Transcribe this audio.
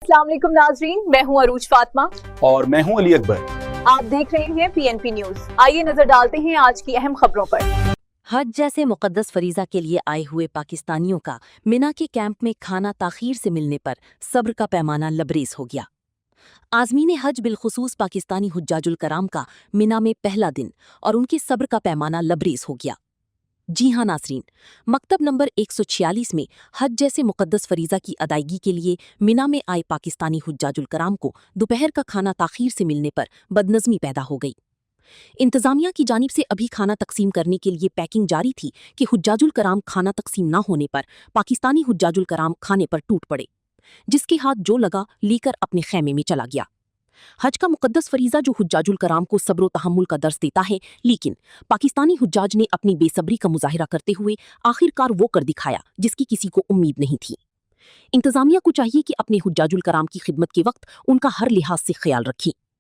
अस्सलाम वालेकुम नाजरीन, मैं हूं अरूज फातिमा और मैं हूं अली अकबर। आप देख रहे हैं PNP न्यूज। आइए नजर डालते हैं आज की अहम खबरों पर। हज जैसे मुकद्दस फरीजा के लिए आए हुए पाकिस्तानियों का मिना के कैंप में खाना ताखीर से मिलने पर सब्र का पैमाना लबरेज हो गया। आज़मीन हज बिलखुसूस पाकिस्तानी हुज्जाजुल कराम का मिना में पहला दिन और उनके सब्र का पैमाना लबरेज हो गया। जी हाँ नाज़रीन, मकतब नंबर 146 में हज जैसे मुकद्दस फरीजा की अदायगी के लिए मिना में आए पाकिस्तानी हुज्जाजुल कराम को दोपहर का खाना ताखीर से मिलने पर बदनज़मी पैदा हो गई। इंतजामिया की जानिब से अभी खाना तकसीम करने के लिए पैकिंग जारी थी कि हुज्जाजुल कराम खाना तकसीम न होने पर पाकिस्तानी हुज्जाजुल कराम खाने पर टूट पड़े, जिसके हाथ जो लगा लेकर अपने खैमे में चला गया। हज का मुकद्दस फरीजा जो हुज्जाजुल कराम को सब्र व तहम्मुल का दर्स देता है, लेकिन पाकिस्तानी हुज्जाज ने अपनी बेसब्री का मुजाहिरा करते हुए आखिरकार वो कर दिखाया जिसकी किसी को उम्मीद नहीं थी। इंतजामिया को चाहिए कि अपने हुज्जाजुल कराम की खिदमत के वक्त उनका हर लिहाज से ख्याल रखें।